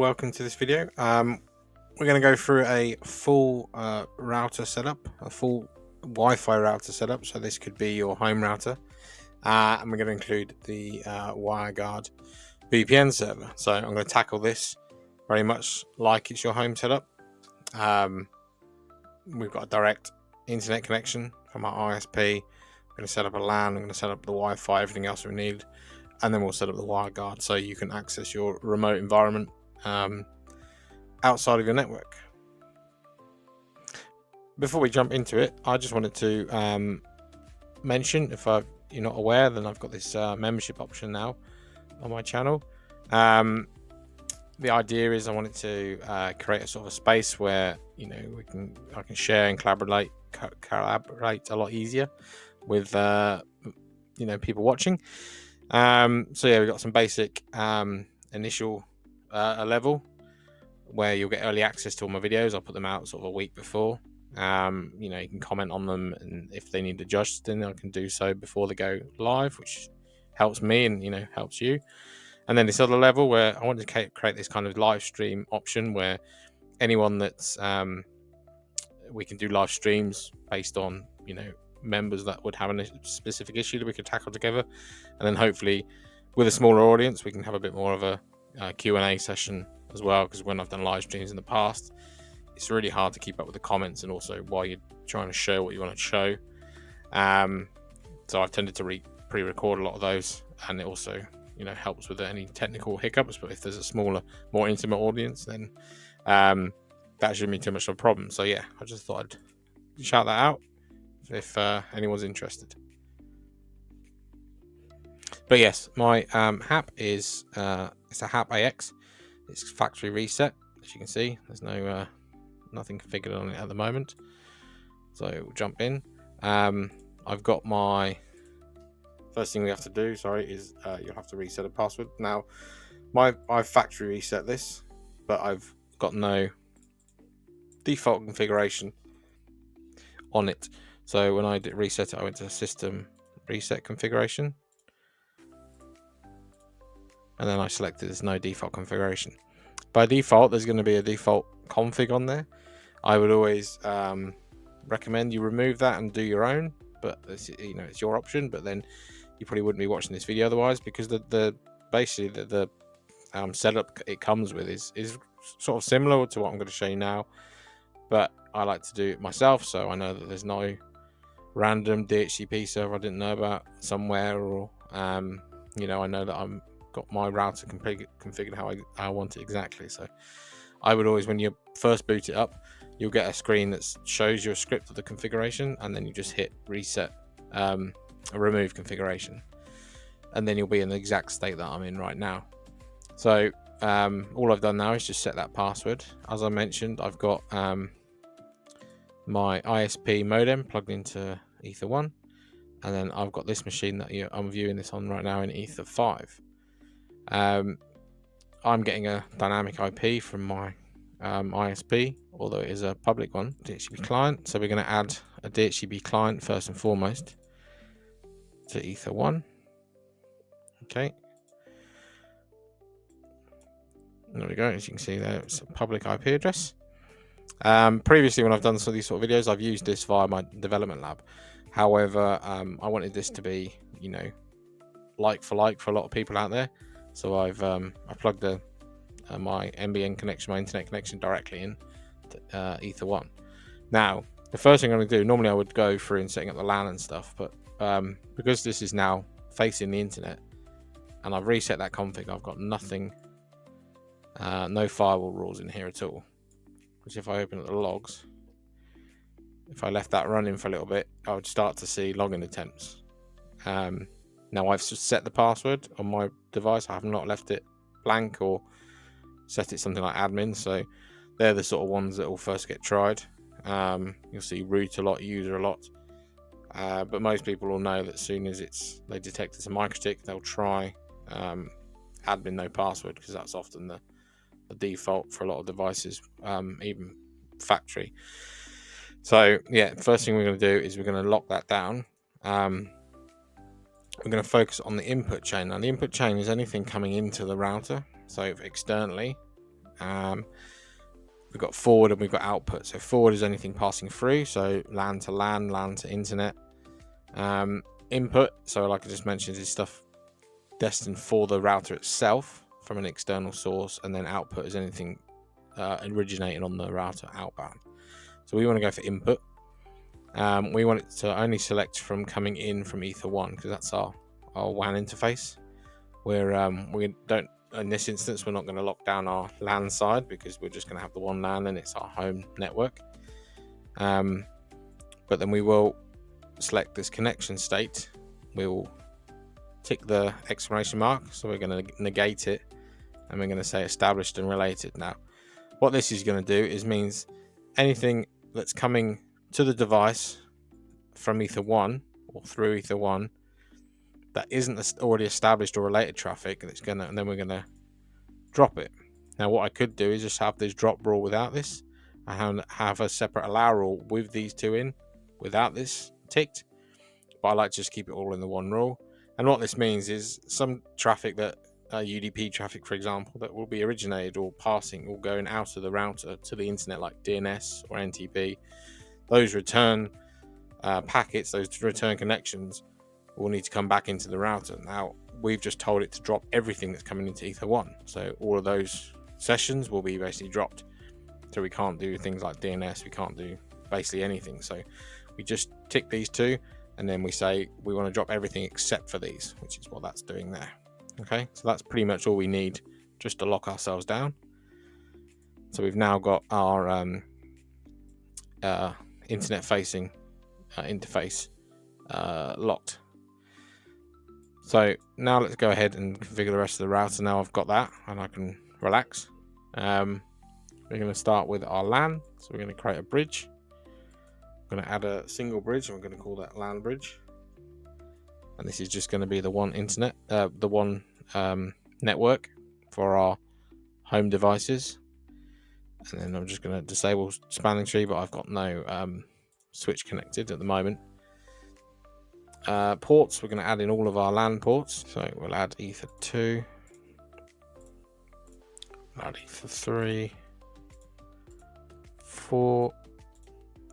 welcome to this video. We're going to go through a full router setup, a full Wi-Fi router setup. So this could be your home router, and we're going to include the WireGuard VPN server. So I'm going to tackle this very much like it's your home setup. We've got a direct internet connection from our ISP. We're going to set up a LAN. We're going to set up the Wi-Fi, everything else we need, and then we'll set up the WireGuard so you can access your remote environment outside of your network. Before we jump into it, I just wanted to mention, if you're not aware, then I've got this membership option now on my channel. The idea is I wanted to create a sort of a space where I can share and collaborate a lot easier with people watching. So yeah, we've got some basic initial level where you'll get early access to all my videos. I'll put them out sort of a week before. You can comment on them, and if they need adjusting, I can do so before they go live, which helps me and helps you. And then this other level where I wanted to create this kind of live stream option where anyone that's we can do live streams based on members that would have a specific issue that we could tackle together, and then hopefully with a smaller audience we can have a bit more of a Q&A session as well, because when I've done live streams in the past, it's really hard to keep up with the comments and also while you're trying to show what you want to show. So I've tended to pre-record a lot of those, and it also helps with any technical hiccups. But if there's a smaller, more intimate audience, then that shouldn't be too much of a problem. So yeah, I just thought I'd shout that out if anyone's interested. But yes, my HAP is it's a HAP AX. It's factory reset, as you can see. There's nothing configured on it at the moment. So we'll jump in. I've got my first thing we have to do, is you'll have to reset a password. Now, I've factory reset this, but I've got no default configuration on it. So when I did reset it, I went to system reset configuration, and then I selected there's no default configuration. By default, there's going to be a default config on there. I would always recommend you remove that and do your own, but it's your option. But then you probably wouldn't be watching this video otherwise, because the setup it comes with is sort of similar to what I'm going to show you now, but I like to do it myself, so I know that there's no random DHCP server I didn't know about somewhere, or I know that I'm got my router configured how I want it exactly. So I would always, when you first boot it up, you'll get a screen that shows your script of the configuration, and then you just hit reset, remove configuration, and then you'll be in the exact state that I'm in right now. So all I've done now is just set that password. As I mentioned, I've got my ISP modem plugged into Ether 1, and then I've got this machine that I'm viewing this on right now in Ether 5. I'm getting a dynamic IP from my ISP, although it is a public one, DHCP Client. So we're going to add a DHCP Client first and foremost to Ether 1. Okay. There we go. As you can see there, it's a public IP address. Previously, when I've done some of these sort of videos, I've used this via my development lab. However, I wanted this to be, like for like for a lot of people out there. So I plugged my NBN connection, my internet connection, directly in to, Ether 1. Now, the first thing I'm going to do, normally I would go through and setting up the LAN and stuff, but because this is now facing the internet and I've reset that config, I've got nothing, no firewall rules in here at all. Which if I open up the logs, if I left that running for a little bit, I would start to see login attempts. Now I've set the password on my device. I have not left it blank or set it something like admin. So they're the sort of ones that will first get tried. You'll see root a lot, user a lot. But most people will know that as soon as they detect it's a MikroTik, they'll try admin no password, because that's often the default for a lot of devices, even factory. So yeah, first thing we're going to do is we're going to lock that down. We're going to focus on the input chain. Now the input chain is anything coming into the router, so externally, We've got forward and we've got output. So forward is anything passing through, so LAN to LAN, LAN to internet. Input, so like I just mentioned, is stuff destined for the router itself from an external source, and then output is anything originating on the router outbound. So we want to go for input. We want it to only select from coming in from Ether 1 because that's our WAN interface. We don't, in this instance, we're not going to lock down our LAN side because we're just going to have the one LAN and it's our home network. But then we will select this connection state. We will tick the exclamation mark, so we're going to negate it, and we're going to say established and related. Now, what this is going to do is means anything that's coming to the device from Ether 1 or through Ether 1 that isn't already established or related traffic, and then we're gonna drop it. Now, what I could do is just have this drop rule without this. I have a separate allow rule with these two in, without this ticked. But I like to just keep it all in the one rule. And what this means is some traffic that UDP traffic, for example, that will be originated or passing or going out of the router to the internet, like DNS or NTP, those return packets, those return connections will need to come back into the router. Now, we've just told it to drop everything that's coming into Ether 1. So all of those sessions will be basically dropped. So we can't do things like DNS, we can't do basically anything. So we just tick these two, and then we say we want to drop everything except for these, which is what that's doing there. Okay, so that's pretty much all we need just to lock ourselves down. So we've now got our internet facing interface locked. So now let's go ahead and configure the rest of the router. Now I've got that and I can relax. We're going to start with our LAN. So we're going to create a bridge. I'm going to add a single bridge and we're going to call that LAN bridge. And this is just going to be the one internet, the one network for our home devices. And then I'm just going to disable spanning tree, but I've got no switch connected at the moment. Ports, we're going to add in all of our LAN ports. So we'll add Ether 2, add Ether 3, 4,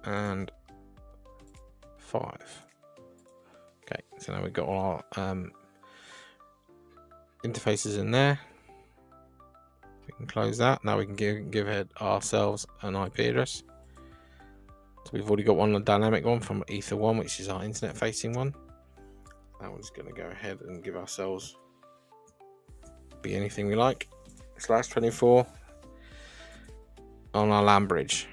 and 5. Okay, so now we've got all our interfaces in there. We can close that. Now we can give ourselves an IP address. So we've already got one, a dynamic one from Ether 1, which is our internet facing one. That one's going to go ahead and give ourselves be anything we like, /24 on our LAN bridge.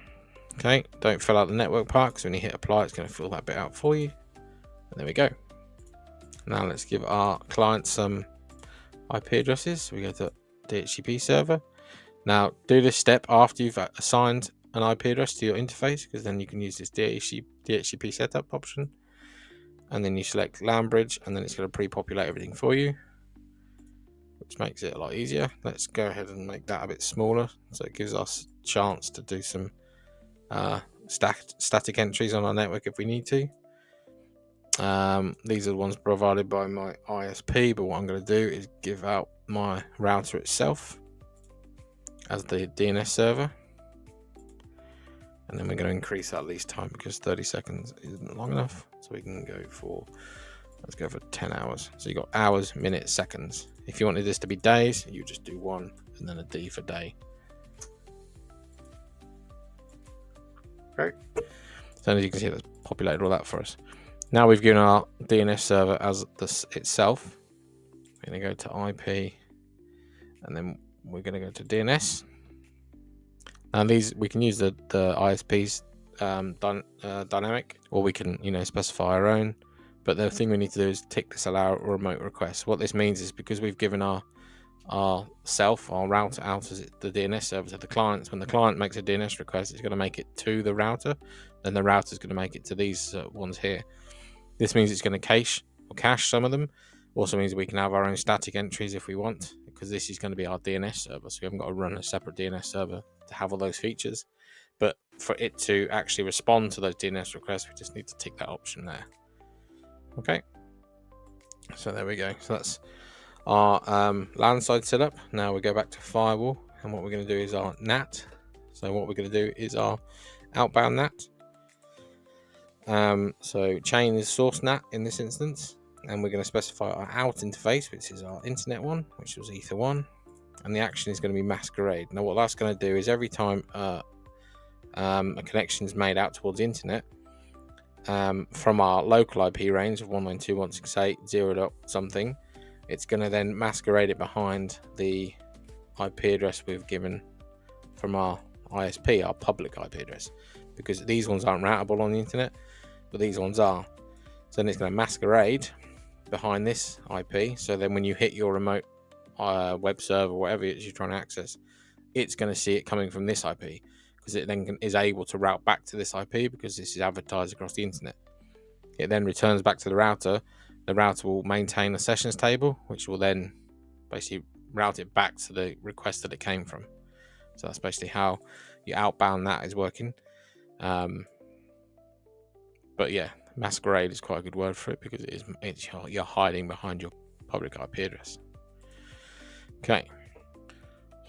Okay, don't fill out the network part because when you hit apply, it's going to fill that bit out for you. And there we go. Now let's give our client some IP addresses. We go to DHCP server. Now do this step after you've assigned an IP address to your interface, because then you can use this DHCP setup option, and then you select LAN bridge, and then it's going to pre-populate everything for you, which makes it a lot easier. Let's go ahead and make that a bit smaller so it gives us a chance to do some static entries on our network if we need to. These are the ones provided by my ISP, but what I'm going to do is give out my router itself as the DNS server. And then we're going to increase that lease time because 30 seconds isn't long enough. So we can go for, let's go for 10 hours. So you got hours, minutes, seconds. If you wanted this to be days, you just do 1 and then a D for day. Okay. So as you can see, that's populated all that for us. Now we've given our DNS server as this itself. We're going to go to IP, and then we're going to go to DNS. And these, we can use the ISP's dynamic, or we can specify our own. But the thing we need to do is tick this allow remote request. What this means is because we've given our router out as the DNS server to the clients, when the client makes a DNS request, it's going to make it to the router. Then the router is going to make it to these ones here. This means it's going to cache some of them. Also means we can have our own static entries if we want, because this is going to be our DNS server. So we haven't got to run a separate DNS server to have all those features. But for it to actually respond to those DNS requests, we just need to tick that option there. Okay. So there we go. So that's our LAN side setup. Now we go back to Firewall, and what we're going to do is our NAT. So what we're going to do is our outbound NAT. So chain is source NAT in this instance, and we're going to specify our out interface, which is our internet one, which was ether 1, and the action is going to be Masquerade. Now what that's going to do is every time a connection is made out towards the internet from our local IP range of 192.168.0. something, it's going to then masquerade it behind the IP address we've given from our ISP, our public IP address, because these ones aren't routable on the internet, but these ones are. So then it's going to masquerade behind this IP. So then when you hit your remote web server, whatever it is you're trying to access, it's going to see it coming from this IP, because it then is able to route back to this IP because this is advertised across the internet. It then returns back to the router. The router will maintain a sessions table, which will then basically route it back to the request that it came from. So that's basically how your outbound NAT is working. But yeah, Masquerade is quite a good word for it, because you're hiding behind your public IP address. Okay,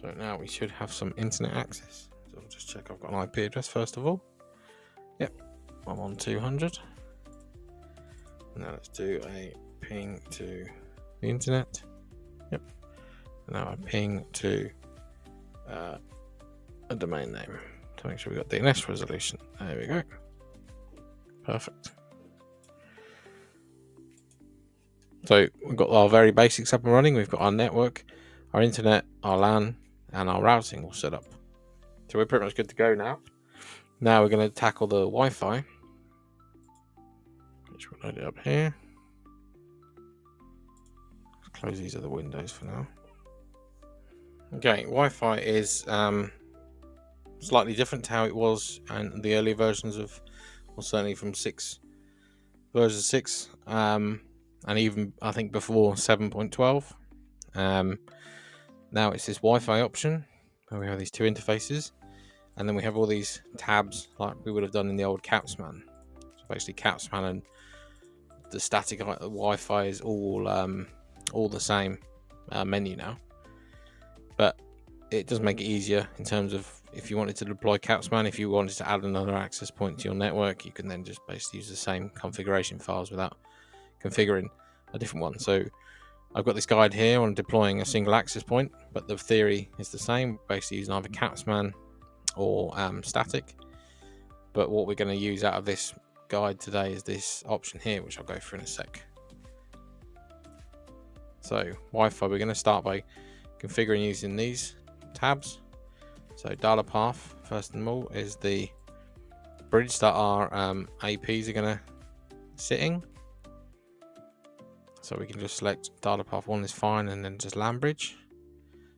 so now we should have some internet access. So I'll just check I've got an IP address first of all. Yep, I'm on 200. Now let's do a ping to the internet. Yep. Now I ping to a domain name to make sure we got DNS resolution. There we go. Perfect. So we've got our very basics up and running. We've got our network, our internet, our LAN, and our routing all set up. So we're pretty much good to go now. Now we're going to tackle the Wi-Fi, which we'll load it up here. Let's close these other windows for now. Okay, Wi-Fi is slightly different to how it was in the earlier versions of, or certainly from version 6, and even I think before 7.12. Now it's this Wi-Fi option where we have these two interfaces, and then we have all these tabs like we would have done in the old Capsman. So basically Capsman and the static Wi-Fi is all the same menu now, but it does make it easier in terms of if you wanted to deploy Capsman, if you wanted to add another access point to your network, you can then just basically use the same configuration files without configuring a different one. So I've got this guide here on deploying a single access point, but the theory is the same, basically using either Capsman or static. But what we're going to use out of this guide today is this option here, which I'll go through in a sec. So Wi-Fi, we're going to start by configuring using these tabs. So data path, first of all, is the bridge that our APs are going to sit in. So we can just select data path 1 is fine, and then just LAN bridge.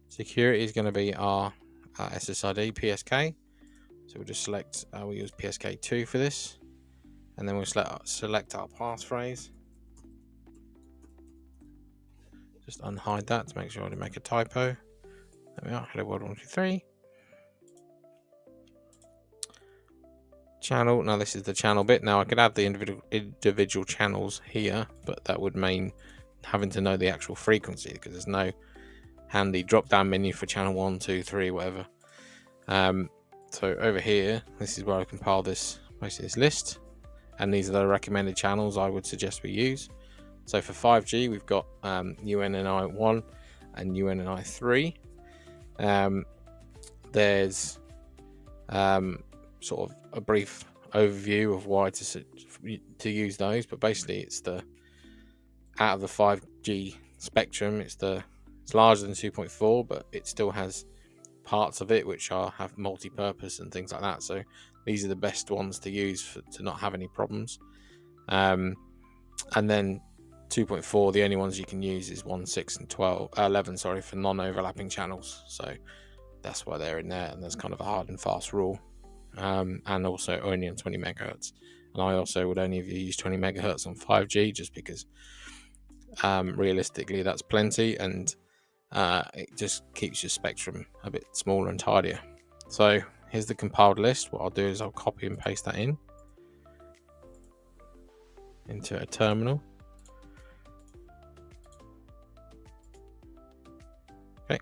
Security is going to be our SSID PSK. So we'll just select, we'll use PSK2 for this, and then we'll select our passphrase. Just unhide that to make sure I didn't make a typo. There we are, hello world 123. Channel, now this is the channel bit. Now I could add the individual channels here, but that would mean having to know the actual frequency, because there's no handy drop down menu for channel 1, 2, 3, whatever. So over here, this is where I compile this, basically this list, and these are the recommended channels I would suggest we use. So for 5G, we've got UNNI 1 and UNNI 3. There's sort of a brief overview of why to use those, but basically it's the out of the 5G spectrum, it's larger than 2.4, but it still has parts of it which have multi-purpose and things like that. So these are the best ones to use to not have any problems. And then 2.4, the only ones you can use is 1, 6, and 11 for non-overlapping channels. So that's why they're in there, and there's kind of a hard and fast rule. And also only on 20 megahertz. And I also would only use 20 megahertz on 5G, just because realistically that's plenty, and it just keeps your spectrum a bit smaller and tidier. So here's the compiled list. What I'll do is I'll copy and paste that into a terminal. Okay.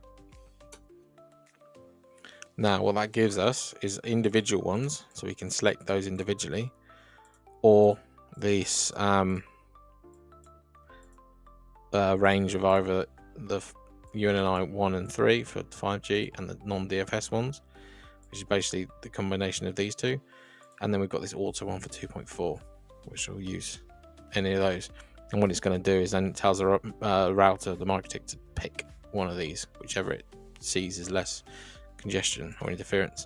Now what that gives us is individual ones, so we can select those individually, or this range of either the UNNI 1 and 3 for 5G and the non-DFS ones, which is basically the combination of these two. And then we've got this auto one for 2.4, which will use any of those. And what it's going to do is then it tells the router, the MikroTik, to pick one of these, whichever it sees as less congestion or interference.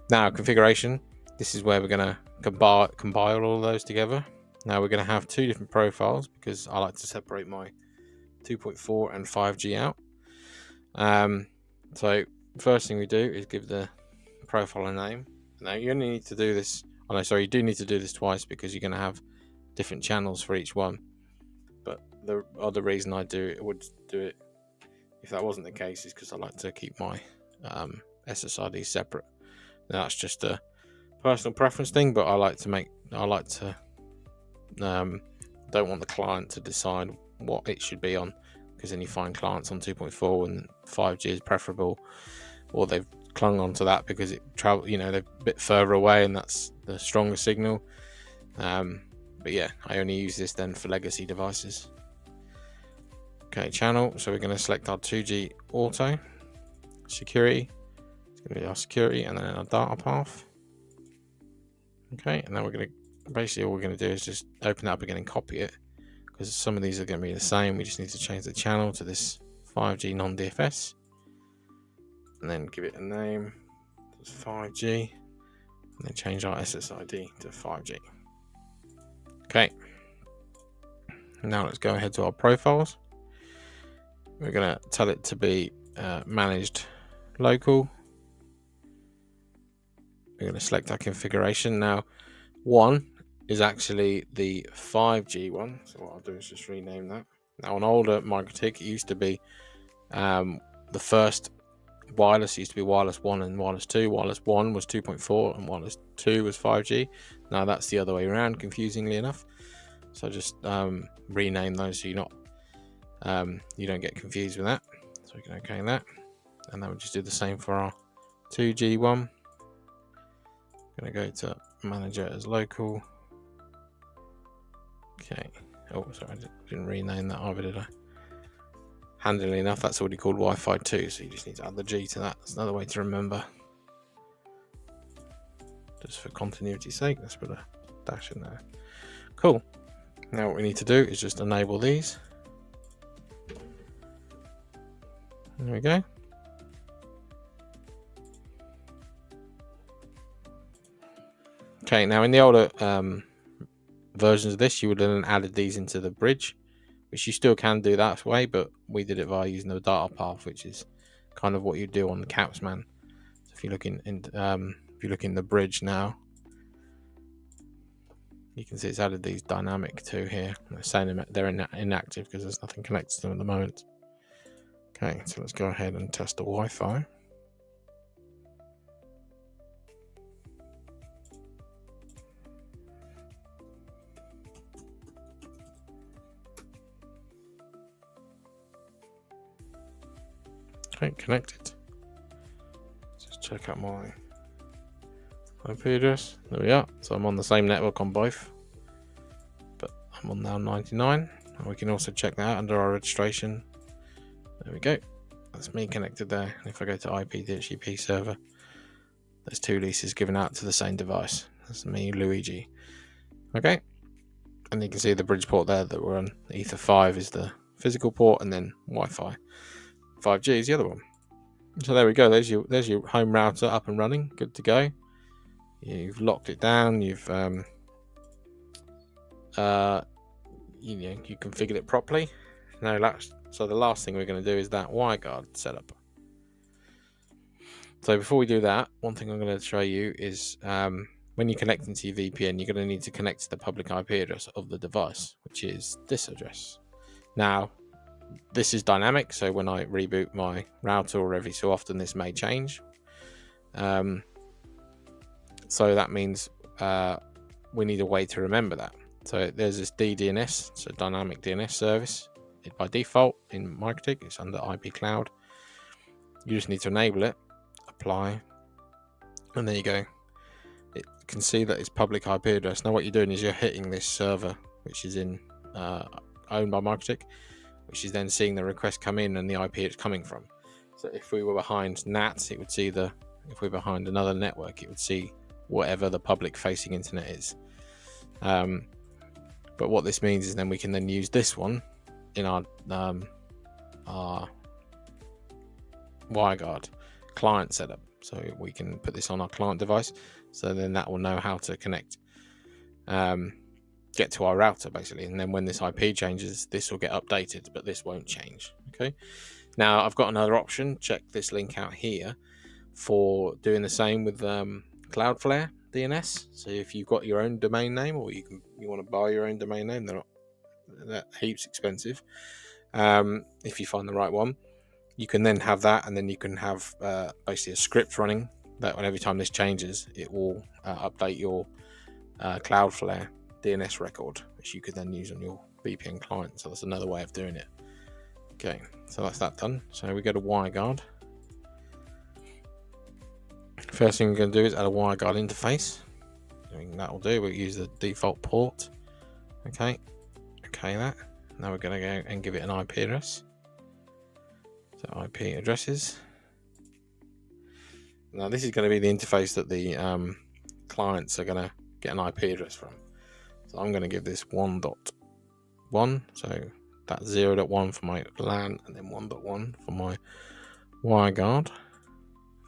Now, configuration. This is where we're going to compile all of those together. Now we're going to have two different profiles because I like to separate my 2.4 and 5G out. So first thing we do is give the profile a name. Now you only need to do this. Oh no, sorry, you do need to do this twice because you're going to have different channels for each one. But the other reason I would do it if that wasn't the case is because I like to keep my SSID separate. Now that's just a personal preference thing, but I don't want the client to decide what it should be on, because then you find clients on 2.4 and 5G is preferable, or they've clung onto that because it they're a bit further away and that's the stronger signal. But yeah, I only use this then for legacy devices. Okay, channel. So we're going to select our 2G auto security. It's going to be our security and then our data path. Okay, and then we're going to basically all we're going to do is just open it up again and copy it, because some of these are going to be the same. We just need to change the channel to this 5G non-DFS and then give it a name. It's 5G and then change our SSID to 5G. Okay, now let's go ahead to our profiles. We're going to tell it to be managed local. We're going to select our configuration. Now 1 is actually the 5G one, so what I'll do is just rename that. Now on older MikroTik, it used to be the first wireless used to be wireless 1 and wireless 2. Wireless 1 was 2.4 and wireless 2 was 5G. Now that's the other way around, confusingly enough. So just rename those so you're not you don't get confused with that. So we can OK that, and then we'll just do the same for our 2G one. I'm going to go to manager as local. Okay. Oh, sorry, I didn't rename that either, did I? Handily enough, that's already called Wi-Fi 2, so you just need to add the G to that. That's another way to remember. Just for continuity's sake, let's put a dash in there. Cool. Now what we need to do is just enable these. There we go. Okay, now in the older versions of this, you would have then added these into the bridge, which you still can do that way, but we did it via using the data path, which is kind of what you do on the Capsman. So if you look in the bridge now, you can see it's added these dynamic to here. They're saying they're inactive because there's nothing connected to them at the moment. Okay, so let's go ahead and test the Wi-Fi. Okay, connected. Let's just check out my IP address. There we are. So I'm on the same network on both, but I'm on now 99. And we can also check that out under our registration. There we go. That's me connected there. And if I go to IP DHCP server, there's 2 leases given out to the same device. That's me, Luigi. Okay. And you can see the bridge port there that we're on. Ether 5 is the physical port, and then Wi-Fi 5G is the other one. So there we go. There's your home router up and running, good to go. You've locked it down. You've you configured it properly. So the last thing we're going to do is that WireGuard setup. So before we do that, one thing I'm going to show you is when you connect into your VPN, you're going to need to connect to the public IP address of the device, which is this address. Now, this is dynamic, so when I reboot my router or every so often, this may change. So that means we need a way to remember that. So there's this DDNS, so dynamic DNS service. By default in MikroTik, it's under IP Cloud. You just need to enable it, apply, and there you go. It can see that it's public IP address. Now what you're doing is you're hitting this server, which is owned by MikroTik, which is then seeing the request come in and the IP it's coming from. So if we were behind NAT, it would see if we're behind another network, it would see whatever the public facing internet is. But what this means is then we can then use this one in our WireGuard client setup. So we can put this on our client device. So then that will know how to connect, get to our router basically. And then when this IP changes, this will get updated, but this won't change. Okay. Now I've got another option. Check this link out here for doing the same with Cloudflare DNS. So if you've got your own domain name, or you want to buy your own domain name, they're not that heaps expensive. If you find the right one, you can then have that, and then you can have basically a script running that when every time this changes, it will update your Cloudflare DNS record, which you could then use on your VPN client. So that's another way of doing it. Okay, so that's that done. So we go to WireGuard. First thing we're going to do is add a WireGuard interface. That will do. We'll use the default port. Okay, that. Now we're going to go and give it an IP address. So IP addresses. Now this is going to be the interface that the clients are going to get an IP address from. So I'm going to give this 1.1. So that's 0.1 for my LAN, and then 1.1 for my WireGuard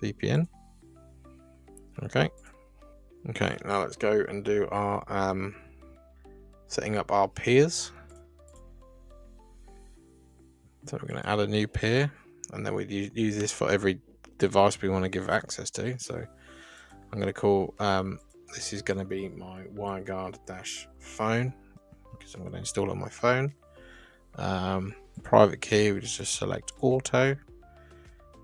VPN. Okay, now let's go and do our setting up our peers. So we're going to add a new peer, and then we use this for every device we want to give access to. So I'm going to call this is going to be my WireGuard-phone, because I'm going to install it on my phone. Private key, we just select auto.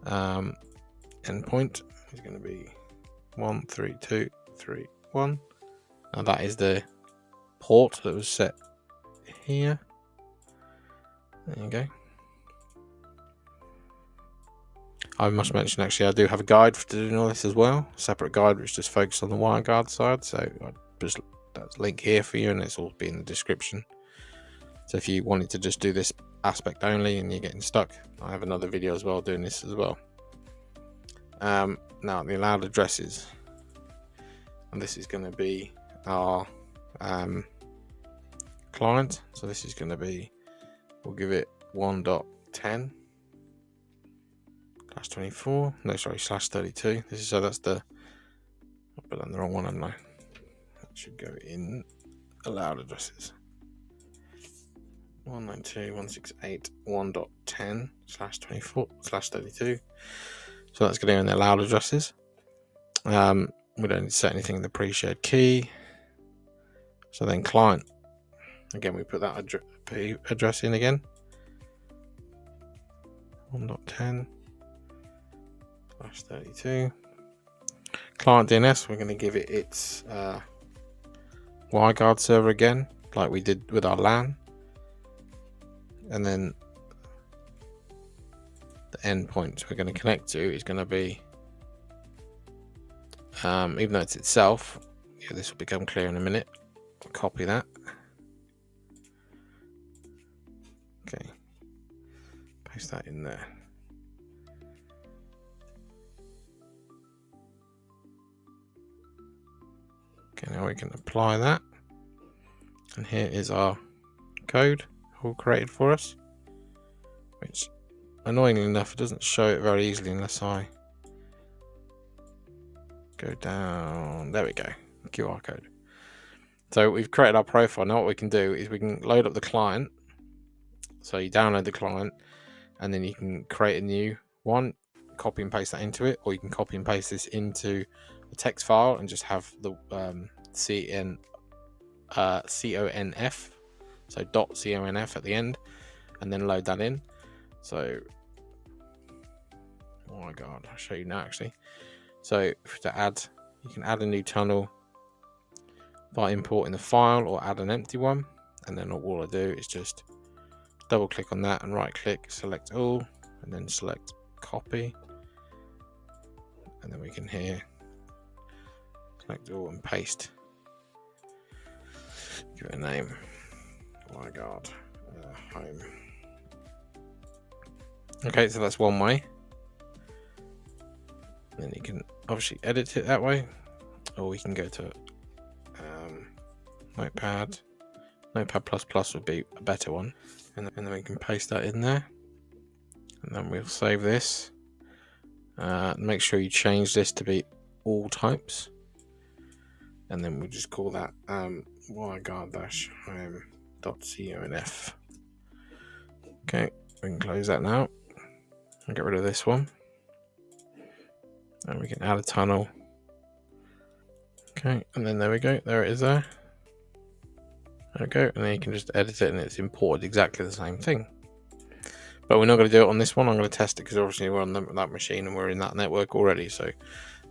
Endpoint is going to be 13231. Now that is the port that was set here. There you go. I must mention, actually, I do have a guide for doing all this as well. A separate guide which just focuses on the WireGuard side. So I just that's a link here for you, and it's all be in the description. So if you wanted to just do this aspect only and you're getting stuck, I have another video as well doing this as well. Now the allowed addresses, and this is going to be our client. So this is going to be, we'll give it 1.10 /24. No, sorry, /32. This is, so that's the, I put on the wrong one, haven't I? That should go in allowed addresses. 192.168.1.10 /24 /32. So that's going to go in the allowed addresses. We don't need to set anything in the pre-shared key. So then client, again, we put that address in again. 1.10 /32. Client DNS, we're going to give it its WireGuard server again, like we did with our LAN. And then the endpoint we're going to connect to is going to be, even though it's itself, yeah, this will become clear in a minute. Copy that. Okay, paste that in there. Okay, now we can apply that, and here is our code all created for us, which annoyingly enough it doesn't show it very easily unless I go down. There we go, QR code. So we've created our profile. Now what we can do is we can load up the client. So you download the client, and then you can create a new one, copy and paste that into it, or you can copy and paste this into a text file and just have the conf, so .conf at the end, and then load that in. So, oh my god, I'll show you now actually. So to add, you can add a new tunnel by importing the file, or add an empty one, and then all I do is just double click on that and right click, select all, and then select copy, and then we can here select all and paste. Give it a name. WireGuard home. Okay, so that's one way. Then you can obviously edit it that way, or we can go to Notepad. Notepad++ would be a better one, and then we can paste that in there, and then we'll save this. Make sure you change this to be all types, and then we'll just call that WireGuard-home.conf. Okay, we can close that now and get rid of this one, and we can add a tunnel. Okay, and then there we go, there it is there. There we go, and then you can just edit it and it's imported exactly the same thing. But we're not going to do it on this one. I'm going to test it because obviously we're on that machine and we're in that network already. So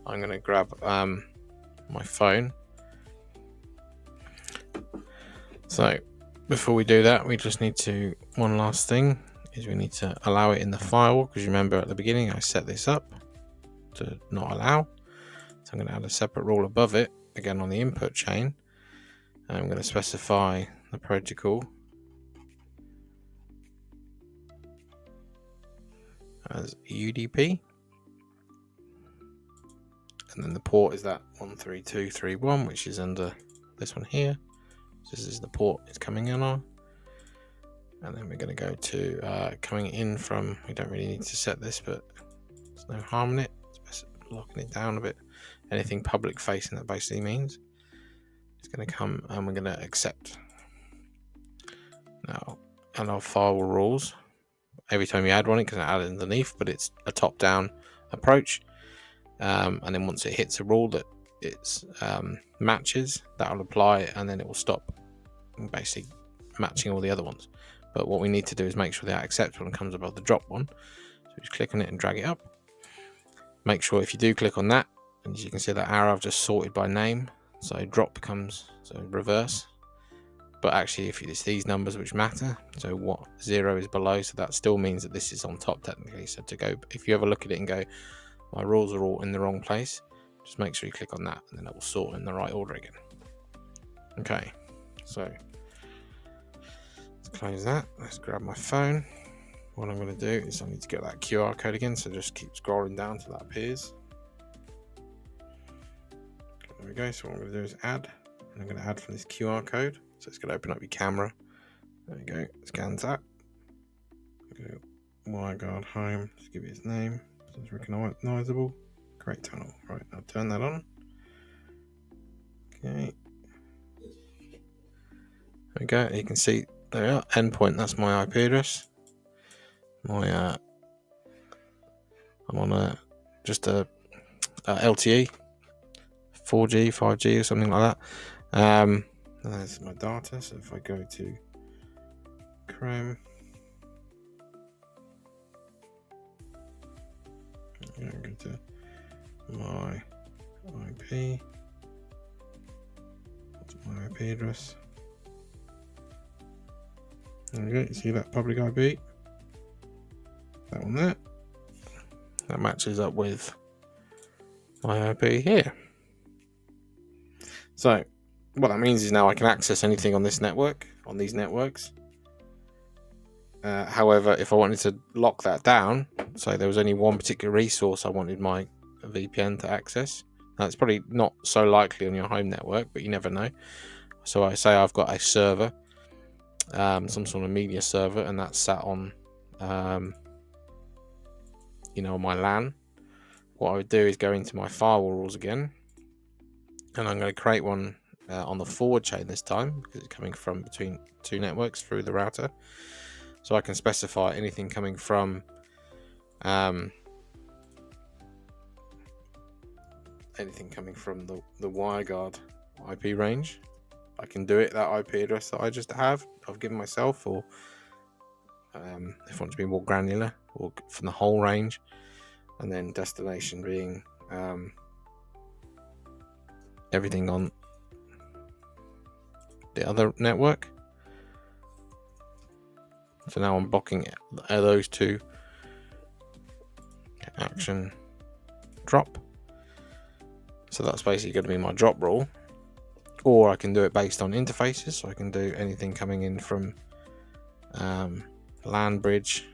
I'm going to grab my phone. So before we do that, we just need to, one last thing is we need to allow it in the firewall, because remember at the beginning I set this up to not allow. So I'm going to add a separate rule above it, again on the input chain. And I'm going to specify the protocol as UDP, and then the port is that 13231, which is under this one here. So this is the port it's coming in on, and then we're going to go to coming in from, we don't really need to set this, but there's no harm in it. It's best locking it down a bit. Anything public facing, that basically means it's going to come, and we're going to accept. Now, and our firewall rules, every time you add one, it can add it underneath, but it's a top-down approach. And then once it hits a rule that it's matches, that'll apply, and then it will stop basically matching all the other ones. But what we need to do is make sure that accept one comes above the drop one. So just click on it and drag it up. Make sure if you do click on that, and as you can see that arrow I've just sorted by name, so drop becomes reverse. But actually, if it's these numbers which matter, so what 0 is below, so that still means that this is on top technically. So to go, if you ever look at it and go, my rules are all in the wrong place, just make sure you click on that, and then it will sort in the right order again. Okay, so let's close that. Let's grab my phone. What I'm going to do is I need to get that QR code again, so just keep scrolling down till that appears. There we go. So what I'm going to do is add, and I'm going to add from this QR code. So it's going to open up your camera. There we go. Scans that. Go WireGuard home. Just give it its name. So it's recognizable. Create tunnel. Right. I'll turn that on. Okay. There we go. You can see there we are. Endpoint. That's my IP address. My I'm on just a LTE, 4G, 5G, or something like that. There's my data. So if I go to Chrome, I'm going to go to my IP. What's my IP address? There we go. You see that public IP? That one there. That matches up with my IP here. So what that means is now I can access anything on this network, on these networks. However, if I wanted to lock that down, so there was only one particular resource I wanted my VPN to access. Now, it's probably not so likely on your home network, but you never know. So I say I've got a server, some sort of media server, and that's sat on, on my LAN. What I would do is go into my firewall rules again, and I'm going to create one on the forward chain this time, because it's coming from between two networks through the router. So I can specify anything coming from the WireGuard IP range. I can do it that IP address that I just have, I've given myself, or if I want to be more granular, or from the whole range, and then destination being everything on the other network. So now I'm blocking those two. Action drop. So that's basically going to be my drop rule. Or I can do it based on interfaces. So I can do anything coming in from LAN bridge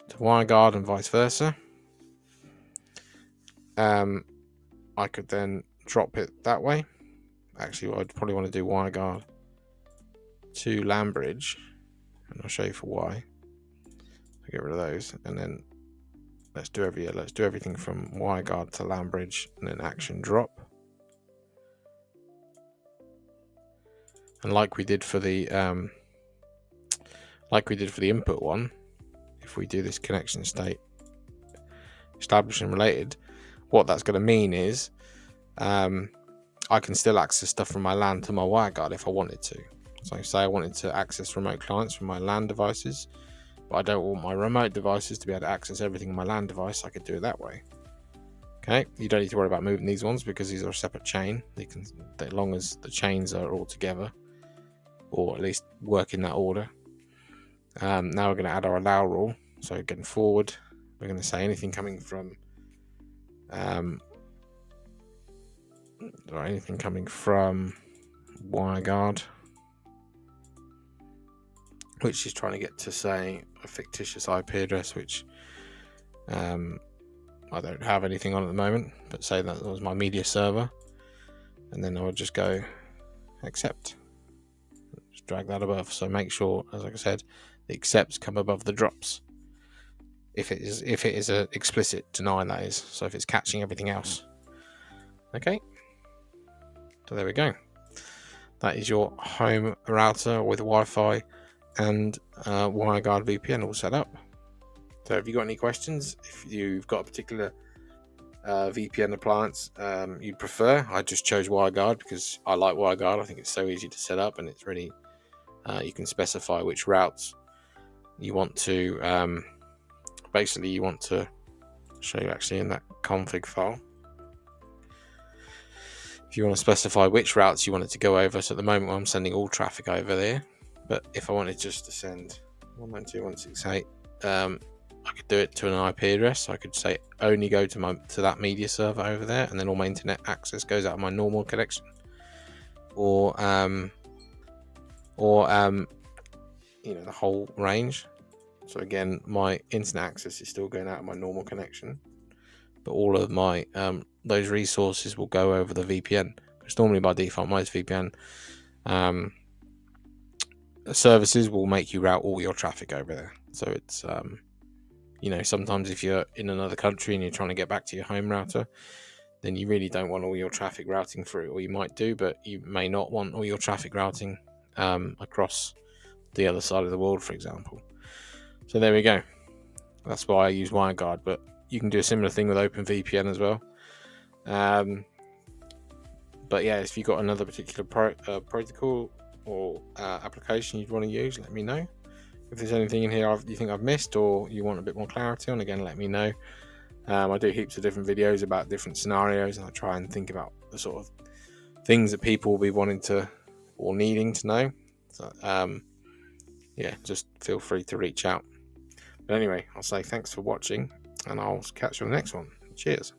to WireGuard and vice versa. I could then drop it that way. Actually, I'd probably want to do WireGuard to LAN bridge, and I'll show you for why. I'll get rid of those, and then let's do everything from WireGuard to LAN bridge, and then action drop. And like we did for the input one, if we do this connection state established and related, what that's going to mean is I can still access stuff from my LAN to my WireGuard if I wanted to. So say I wanted to access remote clients from my LAN devices, but I don't want my remote devices to be able to access everything on my LAN device. I could do it that way. Okay, you don't need to worry about moving these ones because these are a separate chain. They can, as long as the chains are all together, or at least work in that order. Now we're going to add our allow rule. So going forward, we're going to say anything coming from WireGuard, which is trying to get to say a fictitious IP address, which I don't have anything on at the moment, but say that was my media server, and then I would just go accept. Just drag that above. So make sure, as like I said, the accepts come above the drops. If it is an explicit deny, that is. So if it's catching everything else. Okay. So there we go. That is your home router with Wi-Fi and WireGuard VPN all set up. So have you got any questions? If you've got a particular VPN appliance you prefer, I just chose WireGuard because I like WireGuard. I think it's so easy to set up, and it's really you can specify which routes you want to. Basically, you want to show you actually in that config file. If you want to specify which routes you want it to go over, so at the moment I'm sending all traffic over there, but if I wanted just to send 192.168, I could do it to an IP address. So I could say only go to that media server over there, and then all my internet access goes out of my normal connection, or the whole range. So again, my internet access is still going out of my normal connection, but all of my those resources will go over the VPN, because normally by default most VPN services will make you route all your traffic over there. So it's sometimes if you're in another country and you're trying to get back to your home router, then you really don't want all your traffic routing through, or you might do, but you may not want all your traffic routing across the other side of the world, for example. So there we go. That's why I use WireGuard, but you can do a similar thing with OpenVPN as well. But yeah, if you've got another particular protocol or application you'd want to use, let me know. If there's anything in here you think I've missed or you want a bit more clarity on, again, let me know. I do heaps of different videos about different scenarios, and I try and think about the sort of things that people will be wanting to or needing to know. So yeah, just feel free to reach out. But anyway, I'll say thanks for watching, and I'll catch you on the next one. Cheers.